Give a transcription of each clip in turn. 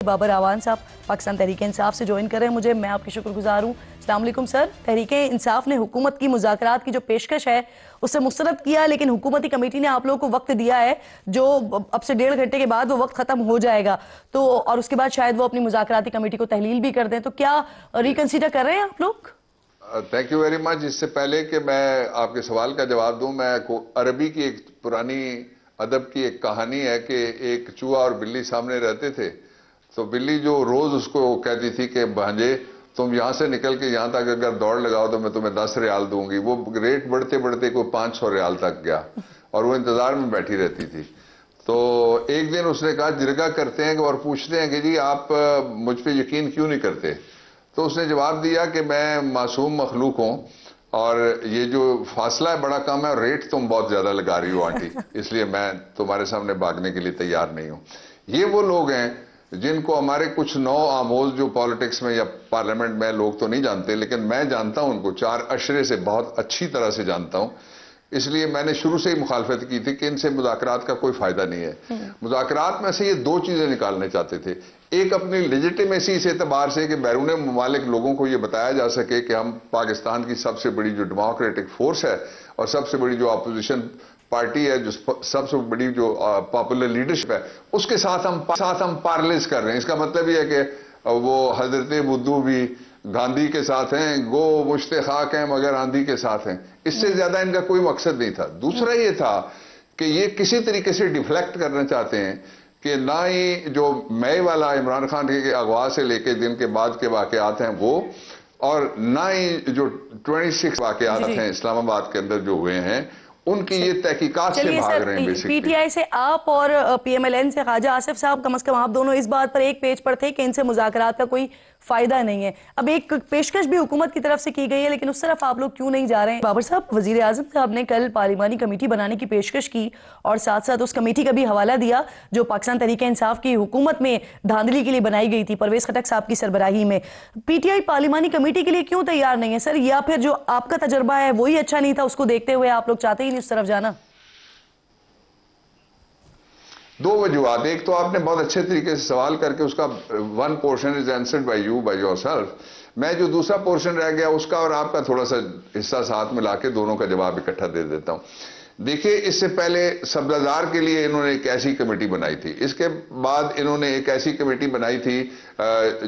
बाबर आवान साहब पाकिस्तान तहरीक इंसाफ से ज्वाइन कर रहे हैं मुझे, मैं आपकी शुक्रगुजार हूँ। अस्सलाम वालेकुम सर। तहरीक इंसाफ ने हुकूमत की मुज़ाकरात की जो पेशकश है उससे मुस्तरद किया, लेकिन हुकूमती कमेटी ने आप लोगों को वक्त दिया है जो अब से 1.5 घंटे के बाद वो वक्त ख़त्म हो जाएगा, तो और उसके बाद शायद वो अपनी मुज़ाकराती कमेटी को तहलील भी कर दें, तो क्या रिकंसीडर कर रहे हैं आप लोग? Thank you very much. इससे पहले कि मैं आपके सवाल का जवाब दूं, मैं अरबी की एक पुरानी अदब की एक कहानी है कि एक चूहा और बिल्ली सामने रहते थे। तो बिल्ली जो रोज उसको कहती थी कि भांजे तुम यहां से निकल के यहां तक अगर दौड़ लगाओ तो मैं तुम्हें 10 रियाल दूंगी। वो रेट बढ़ते बढ़ते कोई 500 रियाल तक गया और वो इंतजार में बैठी रहती थी। तो एक दिन उसने कहा जिरगा करते हैं और पूछते हैं कि जी आप मुझ पे यकीन क्यों नहीं करते। तो उसने जवाब दिया कि मैं मासूम मखलूक हूं और ये जो फासला है बड़ा कम है और रेट तुम बहुत ज्यादा लगा रही हो आंटी, इसलिए मैं तुम्हारे सामने भागने के लिए तैयार नहीं हूं। ये वो लोग हैं जिनको हमारे कुछ नौ आमोज जो पॉलिटिक्स में या पार्लियामेंट में लोग तो नहीं जानते, लेकिन मैं जानता हूं उनको 4 अशरे से, बहुत अच्छी तरह से जानता हूं। इसलिए मैंने शुरू से ही मुखालफत की थी कि इनसे मुज़ाकरात का कोई फायदा नहीं है। मुज़ाकरात में से ये 2 चीजें निकालने चाहते थे। एक अपनी लेजिटिमेसी इस एतबार से कि बैरून ममालिक लोगों को ये बताया जा सके कि हम पाकिस्तान की सबसे बड़ी जो डेमोक्रेटिक फोर्स है और सबसे बड़ी जो अपोजिशन पार्टी है, जो सबसे बड़ी जो पॉपुलर लीडरशिप है, उसके साथ हम पार्लेज कर रहे हैं। इसका मतलब ये है कि वो हजरत बुद्धू भी गांधी के साथ हैं, गो मुश्ते खाक हैं मगर आंधी के साथ हैं। इससे ज्यादा इनका कोई मकसद नहीं था। दूसरा ये था कि ये किसी तरीके से डिफ्लेक्ट करना चाहते हैं कि ना ही जो मई वाला इमरान खान के अगवा से लेके दिन के बाद के वाकयात हैं वो, और ना ही जो 26 वाकयात हैं इस्लामाबाद के अंदर जो हुए हैं उनकी ये तहकीकात से भाग रहे हैं। बेसिकली पीटीआई से आप और पीएमएलएन से ख्वाजा आसिफ साहब कम से कम आप दोनों इस बात पर एक पेज पर थे कि इनसे मुज़ाकरात का कोई फायदा नहीं है। अब एक पेशकश भी हुकूमत की तरफ से की गई है, लेकिन उस तरफ आप लोग क्यों नहीं जा रहे हैं? बाबर साहब, वजीर आजम साहब ने कल पार्लिमानी कमेटी बनाने की पेशकश की और साथ साथ उस कमेटी का भी हवाला दिया जो पाकिस्तान तहरीक इंसाफ की हुकूमत में धांधली के लिए बनाई गई थी, परवेज खटक साहब की सरबराही में। पीटीआई पार्लिमानी कमेटी के लिए क्यों तैयार नहीं है सर? या फिर जो आपका तजर्बा है वही अच्छा नहीं था, उसको देखते हुए आप लोग चाहते ही नहीं उस तरफ जाना? 2 वजूहात। एक तो आपने बहुत अच्छे तरीके से सवाल करके उसका one portion is answered bye you by yourself. मैं जो दूसरा पोर्शन रह गया उसका और आपका थोड़ा सा हिस्सा साथ मिला के दोनों का जवाब इकट्ठा दे देता हूं। देखिए, इससे पहले सब्जादार के लिए इन्होंने एक ऐसी कमेटी बनाई थी, इसके बाद इन्होंने एक ऐसी कमेटी बनाई थी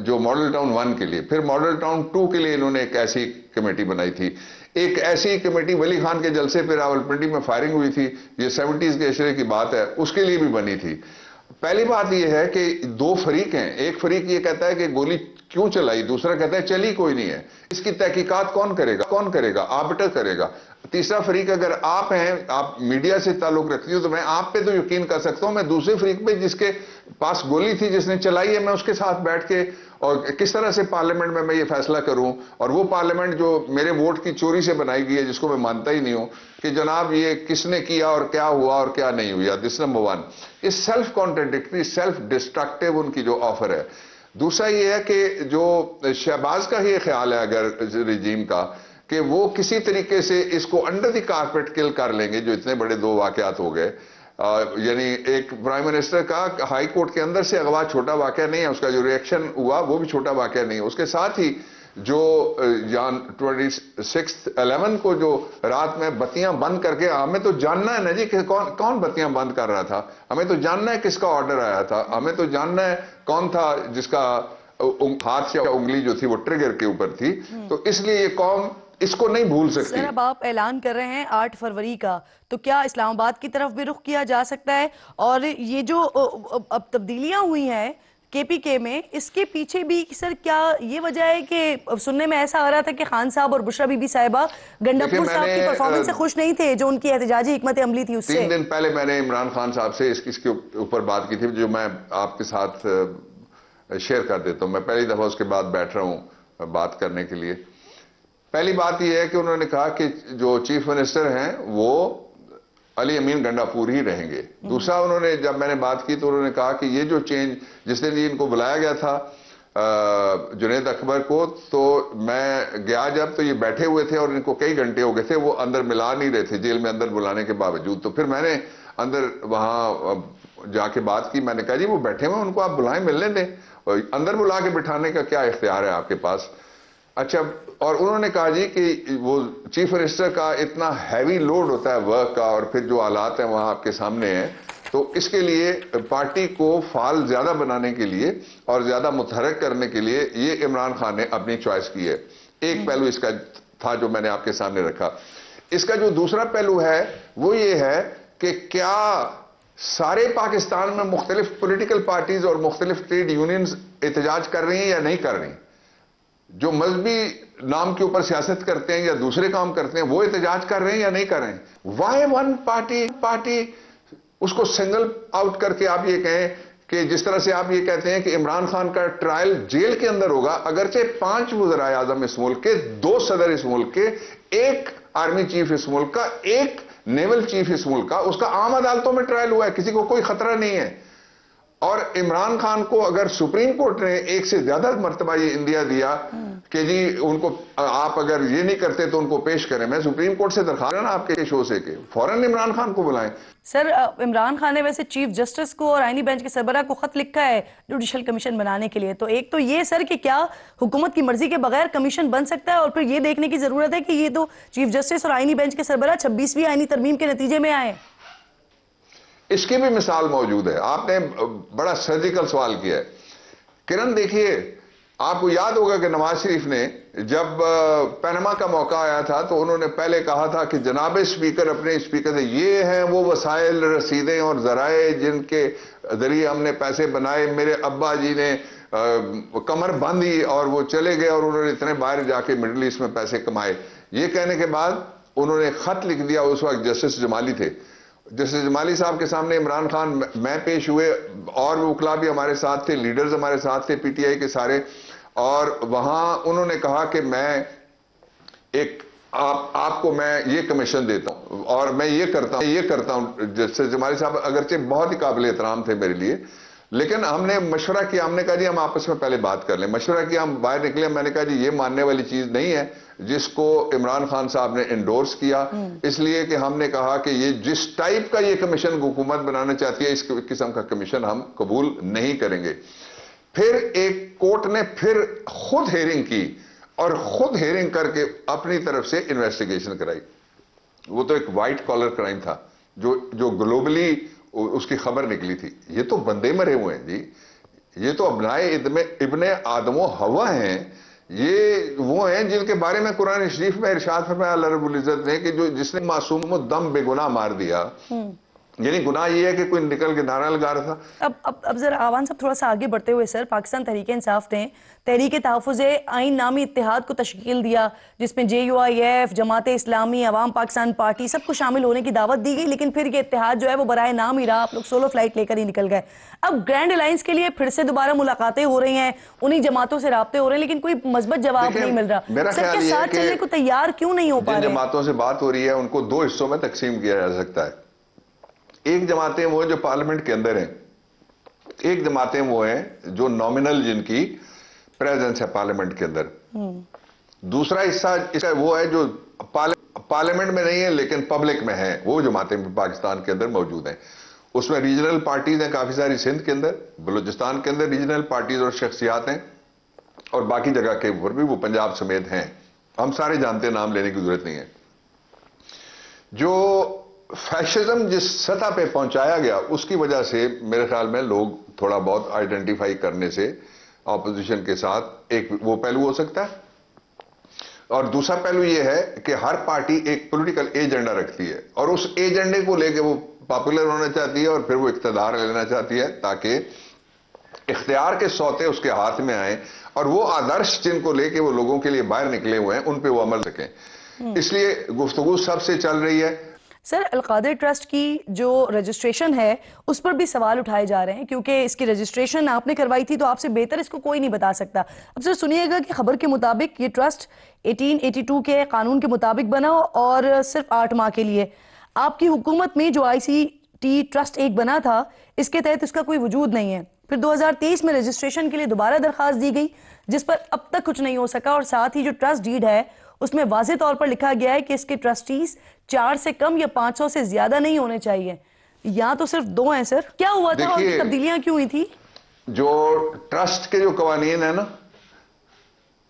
जो मॉडल टाउन 1 के लिए, फिर मॉडल टाउन 2 के लिए इन्होंने एक ऐसी कमेटी बनाई थी। एक ऐसी कमेटी वली खान के जलसे पे रावलपिंडी में फायरिंग हुई थी, ये 70s के अशरे की बात है, उसके लिए भी बनी थी। पहली बात यह है कि 2 फरीक हैं। एक फरीक ये कहता है कि गोली क्यों चलाई, दूसरा कहता है चली कोई नहीं है। इसकी तहकीकात कौन करेगा? आर्बिटर करेगा। तीसरा फरीक अगर आप हैं, आप मीडिया से ताल्लुक रखती हो, तो मैं आप पे तो यकीन कर सकता हूं, मैं दूसरे फरीक पे जिसके पास गोली थी, जिसने चलाई है, मैं उसके साथ बैठ के और किस तरह से पार्लियामेंट में मैं ये फैसला करूं, और वो पार्लियामेंट जो मेरे वोट की चोरी से बनाई गई है, जिसको मैं मानता ही नहीं हूं कि जनाब ये किसने किया और क्या हुआ और क्या नहीं हुआ। This number 1। ये सेल्फ कॉन्ट्रडिक्टरी, सेल्फ डिस्ट्रक्टिव उनकी जो ऑफर है। दूसरा ये है कि जो शहबाज का ये ख्याल है अगर रिजीम का कि वो किसी तरीके से इसको अंडर द कारपेट किल कर लेंगे, जो इतने बड़े 2 वाकयात हो गए। यानी एक प्राइम मिनिस्टर का हाई कोर्ट के अंदर से अगवा छोटा वाकया नहीं है, उसका जो रिएक्शन हुआ वो भी छोटा वाकया नहीं है। उसके साथ ही जो 26/11 को जो रात में बत्तियां बंद करके, हमें तो जानना है ना जी कि कौन बत्तियां बंद कर रहा था, हमें तो जानना है किसका ऑर्डर आया था, हमें तो जानना है कौन था जिसका हाथ या उंगली जो थी वो ट्रिगर के ऊपर थी। तो इसलिए ये कौम इसको नहीं भूल सकती। सर, अब आप ऐलान कर रहे हैं 8 फरवरी का, तो क्या इस्लामाबाद की तरफ भी रुख किया जा सकता है? और ये जो अब तब्दीलियां हुई हैं केपीके में, इसके पीछे भी सर क्या ये वजह है कि सुनने में ऐसा आ रहा था कि खान साहब और बुशरा बीबी साहिबा गंडापुर साहब की परफॉर्मेंस से खुश नहीं थे, जो उनकी एहतजाजी हिकमत अमली थी उससे? 3 दिन पहले मैंने इमरान खान साहब से इसके ऊपर बात की थी, जो मैं आपके साथ शेयर कर देता हूं। मैं पहली दफा उसके बाद बैठ रहा हूं बात करने के लिए। पहली बात यह है कि उन्होंने कहा कि जो चीफ मिनिस्टर हैं वो अली अमीन गंडापुर ही रहेंगे। दूसरा, उन्होंने जब मैंने बात की तो उन्होंने कहा कि ये जो चेंज, जिस दिन इनको बुलाया गया था जुनैद अकबर को, तो मैं गया जब, तो ये बैठे हुए थे और इनको कई घंटे हो गए थे, वो अंदर मिला नहीं रहे थे जेल में अंदर बुलाने के बावजूद। तो फिर मैंने अंदर वहां जाके बात की, मैंने कहा जी वो बैठे हुए उनको आप बुलाएं, मिलने दें। اندر بلا کے بٹھانے کا کیا اختیار ہے آپ کے پاس؟ اچھا، اور انہوں نے کہا جی کہ وہ چیف منسٹر کا اتنا ہیوی لوڈ ہوتا ہے ورک کا، اور پھر جو حالات ہیں وہاں آپ کے سامنے ہیں، تو اس کے لیے پارٹی کو فعال زیادہ بنانے کے لیے اور زیادہ متحرک کرنے کے لیے یہ عمران خان نے اپنی چوائس کی ہے۔ ایک پہلو اس کا تھا جو میں نے آپ کے سامنے رکھا۔ اس کا جو دوسرا پہلو ہے وہ یہ ہے کہ کیا سارے پاکستان میں مختلف پولیٹیکل پارٹیز اور مختلف ٹریڈ یونینز احتجاج کر رہی ہیں یا نہیں کر رہی؟ جو مذہبی نام کے اوپر سیاست کرتے ہیں یا دوسرے کام کرتے ہیں وہ احتجاج کر رہے ہیں یا نہیں کر رہے ہیں؟ وائی ون پارٹی اس کو سنگل آؤٹ کر کے آپ یہ کہیں کہ جس طرح سے آپ یہ کہتے ہیں کہ عمران خان کا ٹرائل جیل کے اندر ہوگا، اگرچہ 5 وزرائے اعظم اس ملک کے، 2 صدر اس ملک کے، 1 آرمی چیف اس ملک کا، 1 نیول چیف اس ملک کا، اس کا عام عدالتوں میں ٹرائل ہوا ہے، کسی کو کوئی خطرہ نہیں ہے۔ اور عمران خان کو اگر سپریم کورٹ نے 1 سے زیادہ مرتبہ یہ اندیا دیا کہ جی ان کو آپ اگر یہ نہیں کرتے تو ان کو پیش کریں، میں سپریم کورٹ سے درخواست ہے نا آپ کے شو سے کہ فوراً عمران خان کو بلائیں۔ سر، عمران خان نے ویسے چیف جسٹس کو اور آئینی بینچ کے سربراہ کو خط لکھا ہے جوڈیشل کمیشن بنانے کے لیے، تو ایک تو یہ سر کہ کیا حکومت کی مرضی کے بغیر کمیشن بن سکتا ہے، اور پھر یہ دیکھنے کی ضرورت ہے کہ یہ تو چیف جسٹس اور آئینی بینچ کے سربراہ 26ویں آئینی ترمیم کے نتیجے میں آئے۔ اس کی بھی مثال موجود ہے۔ آپ نے بڑا سرجیکل سوال کیا ہے کرن۔ دیکھیے، آپ کو یاد ہوگا کہ نواز شریف نے جب پینما کا موقع آیا تھا تو انہوں نے پہلے کہا تھا کہ جناب اسپیکر اپنے اسپیکر سے یہ ہیں وہ وسائل، رسیدیں اور ذرائع جن کے ذریعے ہم نے پیسے بنائے، میرے ابا جی نے کمر باندھی اور وہ چلے گئے اور انہوں نے اتنے باہر جا کے مڈل ایسٹ میں پیسے کمائے۔ یہ کہنے کے بعد انہوں نے خط لکھ دیا، اس وقت جسٹس جمالی تھے، جسٹس جمالی صاحب کے سامنے عمران خان میں پیش ہوئے، اور وکلا بھی ہمارے ساتھ تھے، لیڈرز ہمارے ساتھ تھے پی ٹی آئی کے سارے، اور وہاں انہوں نے کہا کہ میں ایک آپ کو میں یہ کمیشن دیتا ہوں اور میں یہ کرتا ہوں۔ جسٹس جمالی صاحب اگرچہ بہت ہی قابل احترام تھے میرے لیے، لیکن ہم نے مشورہ کیا، ہم نے کہا جی ہم آپس میں پہلے بات کر لیں۔ مشورہ کیا، ہم باہر نکلے، میں نے کہا جی یہ ماننے والی چیز نہیں ہے جس کو عمران خان صاحب نے انڈورس کیا، اس لیے کہ ہم نے کہا کہ یہ جس ٹائپ کا یہ کمیشن حکومت بنانا چاہتی ہے اس قسم کا کمیشن ہم قبول نہیں کریں گے۔ پھر ایک کورٹ نے پھر خود ہیئرنگ کی اور خود ہیئرنگ کر کے اپنی طرف سے انویسٹیگیشن کرائی۔ وہ تو ایک وائٹ کالر کرائم تھا جو گلوبلی اس کی خبر نکلی تھی۔ یہ تو بندے مرے ہوئے ہیں جی، یہ تو ابنائے ابن آدم و حوا ہیں، یہ وہ ہیں جن کے بارے میں قرآن شریف میں ارشاد فرمایا اللہ رب العزت نے کہ جس نے معصوم و دم بے گناہ مار دیا، یعنی گناہ یہ ہے کہ کوئی نکل کے نعرہ لگا رہا تھا۔ اب ذرا آوان صاحب تھوڑا سا آگے بڑھتے ہوئے سر، پاکستان تحریک انصاف نے تحریک تحفظ آئین نامی اتحاد کو تشکیل دیا جس میں JUIF، جماعت اسلامی، عوام پاکستان پارٹی سب کو شامل ہونے کی دعوت دی گئی، لیکن پھر یہ اتحاد جو ہے وہ برائے نام ہی رہا، آپ لوگ سولو فلائٹ لے کر ہی نکل گئے۔ اب گرینڈ الائنس کے لیے پھر سے دوبارہ ملاقاتیں ہو رہی ہیں، انہی جماعتوں سے رابطے ہو رہے ہیں، لیکن کوئی مثبت جواب نہیں مل رہا۔ سر کے ساتھ چلنے کو تیار کیوں نہیں ہو پا رہے؟ جن جماعتوں سے بات ہو رہی ہے ان کو 2 حصوں میں تقسیم کیا جا سکتا ہے۔ ایک جماعتیں وہ جو پارلیمنٹ کے اندر ہیں، ایک جماعتیں وہ ہیں جو نامنل جن کی پریزنس ہے پارلیمنٹ کے اندر، دوسرا حصہ وہ ہے جو پارلیمنٹ میں نہیں ہے لیکن پبلک میں ہیں، وہ جماعتیں پاکستان کے اندر موجود ہیں۔ اس میں ریجنل پارٹیز ہیں کافی ساری، سندھ کے اندر، بلوچستان کے اندر ریجنل پارٹیز اور شخصیات ہیں، اور باقی جگہ کے اوپر بھی، وہ پنجاب سمیت ہیں، ہم سارے جانتے ہیں، نام لینے کی ضرورت نہیں ہے۔ جو فیشزم جس سطح پہ پہنچایا گیا اس کی وجہ سے میرے خیال میں لوگ تھوڑا بہت آئیڈینٹیفائی کرنے سے اپوزیشن کے ساتھ ایک وہ پہلو ہو سکتا ہے، اور دوسرا پہلو یہ ہے کہ ہر پارٹی ایک پولیٹیکل ایجنڈا رکھتی ہے اور اس ایجنڈے کو لے کے وہ پاپولر ہونا چاہتی ہے اور پھر وہ اقتدار لینا چاہتی ہے تاکہ اختیار کے سوتے اس کے ہاتھ میں آئیں اور وہ آدرش جن کو لے کے وہ لوگوں کے لیے باہر نکلے ہوئے ہیں ان پہ وہ عمل سکیں۔ اس لیے گفتگو سب سے چل رہی ہے۔ سر، القادر ٹرسٹ کی جو رجسٹریشن ہے اس پر بھی سوال اٹھائے جا رہے ہیں، کیونکہ اس کی رجسٹریشن آپ نے کروائی تھی تو آپ سے بہتر اس کو کوئی نہیں بتا سکتا۔ اب سر سنیے گا کہ خبر کے مطابق یہ ٹرسٹ 1882 کے قانون کے مطابق بنا اور صرف 8 ماہ کے لیے۔ آپ کی حکومت میں جو ICT ٹرسٹ ایک بنا تھا اس کے تحت اس کا کوئی وجود نہیں ہے، پھر 2023 میں رجسٹریشن کے لیے دوبارہ درخواست دی گئی جس پر اب تک کچھ نہیں ہو سکا، اور ساتھ ہی جو ٹرسٹ ڈیڈ ہے اس میں واضح طور پر لکھا گیا ہے کہ اس کے ٹرسٹیز 4 سے کم یا 500 سے زیادہ نہیں ہونے چاہیے، یہاں تو صرف 2 ہیں۔ سر کیا ہوا تھا اور تبدیلیاں کیوں ہوئی تھی؟ जो ट्रस्ट के जो कवानीन है ना,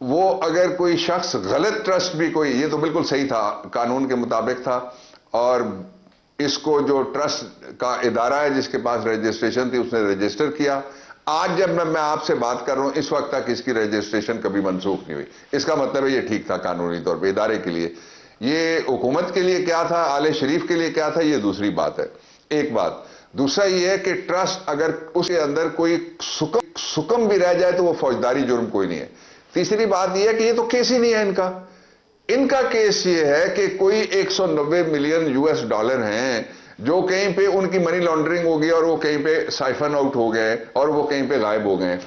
वो अगर कोई शख्स गलत ट्रस्ट भी कोई, ये तो बिल्कुल सही था, कानून के मुताबिक था, और इसको जो ट्रस्ट का इदारा है जिसके पास रजिस्ट्रेशन थी उसने रजिस्टर किया। आज जब मैं आपसे बात कर रहा हूं, इस वक्त तक इसकी रजिस्ट्रेशन कभी मनसूख नहीं हुई। इसका मतलब है ये ठीक था कानूनी तौर पे इदारे के लिए। ये हुकूमत के लिए क्या था, आले शरीफ के लिए क्या था, ये दूसरी बात है। एक बात। दूसरा ये है कि ट्रस्ट अगर उसके अंदर कोई सुकम भी रह जाए तो वो फौजदारी जुर्म कोई नहीं है। तीसरी बात यह है कि ये तो केस ही नहीं है इनका केस ये है कि कोई 190 मिलियन यूएस डॉलर हैं जो कहीं पे उनकी मनी लॉन्ड्रिंग हो गई और वो कहीं पे साइफन आउट हो गए और वो कहीं पे गायब हो गए।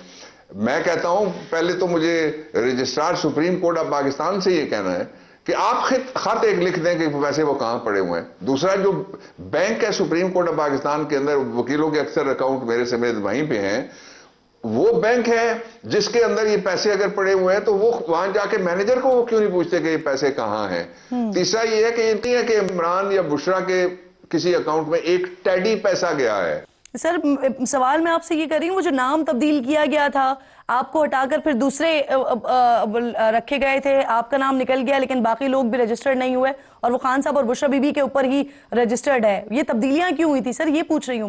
मैं कहता हूं पहले तो मुझे registrar supreme court of Pakistan से ये कहना है कि आप खत एक लिख दें कि वैसे वो कहां पड़े हुए हैं। दूसरा, जो बैंक है सुप्रीम कोर्ट ऑफ पाकिस्तान के अंदर, वकीलों के अक्सर अकाउंट मेरे समेत वहीं पे हैं, वो बैंक है जिसके अंदर ये पैसे अगर पड़े हुए हैं तो वो वहां जाके मैनेजर को वो क्यों नहीं पूछते कि ये पैसे कहां हैं। तीसरा ये है कि ये नहीं है कि इमरान या बुशरा के किसी अकाउंट में एक टेडी पैसा गया है। सर, सवाल मैं आपसे ये कर रही हूँ, वो जो नाम तब्दील किया गया था, आपको हटाकर फिर दूसरे रखे गए थे, आपका नाम निकल गया लेकिन बाकी लोग भी रजिस्टर्ड नहीं हुए और वो खान साहब और बुशरा बीबी के ऊपर ही रजिस्टर्ड है, ये तब्दीलियां क्यों हुई थी सर, ये पूछ रही हूं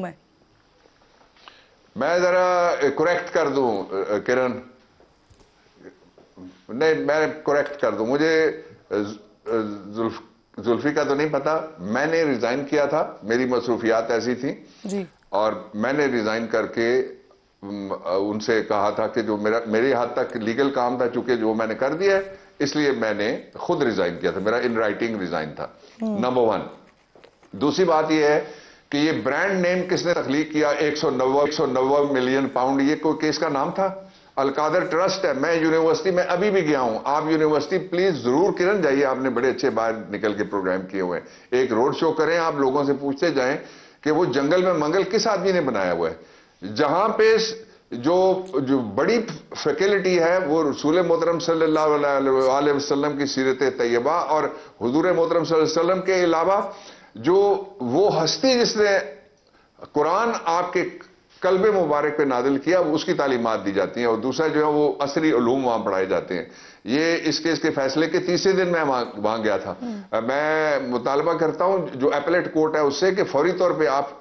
मैं जरा करेक्ट कर दूं किरण, नहीं मैं करेक्ट कर दूं, मुझे जुल्फी का तो नहीं पता, मैंने रिजाइन किया था, मेरी मसरूफियात ऐसी थी जी, और मैंने रिजाइन करके उनसे कहा था कि जो मेरे हाथ तक लीगल काम था, चूंकि जो मैंने कर दिया है इसलिए मैंने खुद रिजाइन किया था, मेरा इन राइटिंग रिजाइन था। नंबर 1। दूसरी बात यह है कि ये ब्रांड नेम किसने तख्लीक किया, 190 मिलियन पाउंड, ये कोई केस का नाम था? अलकादर ट्रस्ट है। मैं यूनिवर्सिटी में अभी भी गया हूं, आप यूनिवर्सिटी प्लीज जरूर किरण जाइए, आपने बड़े अच्छे बाहर निकल के प्रोग्राम किए हुए हैं, एक रोड शो करें, आप लोगों से पूछते जाएं कि वो जंगल में मंगल किस आदमी ने बनाया हुआ है, जहां पे जो बड़ी फैसिलिटी है वो रसूल मोहतरम सल्लल्लाहु अलैहि वसल्लम की सीरत तैयबा और हुजूर मोहतरम सल्लल्लाहु अलैहि वसल्लम के अलावा जो वो हस्ती जिसने कुरान आपके कल्बे मुबारक पे नादिल किया, उसकी तालीमात दी जाती हैं, और दूसरा जो है वो असरी उलूम वहां पढ़ाए जाते हैं। ये इस केस के फैसले के तीसरे दिन मैं वहां गया था। मैं मुतालबा करता हूं जो अपीलेट कोर्ट है उससे कि फौरी तौर पे आप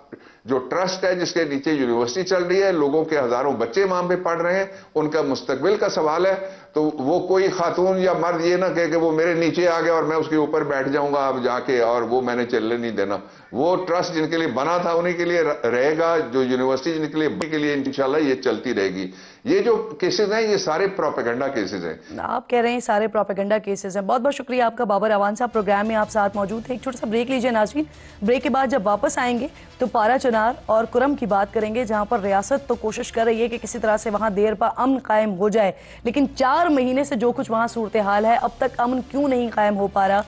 जो ट्रस्ट है जिसके नीचे यूनिवर्सिटी चल रही है, लोगों के हजारों बच्चे वहां पे पढ़ रहे हैं, उनका मुस्तकबिल का सवाल है, तो वो कोई खातून या मर्द ये ना कहे कि वो मेरे नीचे आ गया और मैं उसके ऊपर बैठ जाऊंगा अब जाके और वो मैंने चलने नहीं देना। वो ट्रस्ट जिनके लिए बना था उन्हीं के लिए रहेगा, जो यूनिवर्सिटी जिनके लिए इंशाल्लाह ये चलती रहेगी। ये जो केसेस हैं ये सारे प्रोपेगेंडा केसेस हैं। आप कह रहे हैं सारे प्रोपेगेंडा केसेस हैं। बहुत बहुत शुक्रिया आपका बाबर अवान साहब, प्रोग्राम में आप साथ मौजूद थे। एक छोटा सा ब्रेक लीजिए नाज़रीन, ब्रेक के बाद जब वापस आएंगे तो पारा चनार और कुरम की बात करेंगे, जहां पर रियासत तो कोशिश कर रही है कि किसी तरह से वहां देर पर अमन कायम हो जाए, लेकिन 4 महीने से जो कुछ वहां सूरत हाल है अब तक अमन क्यों नहीं कायम हो पा रहा,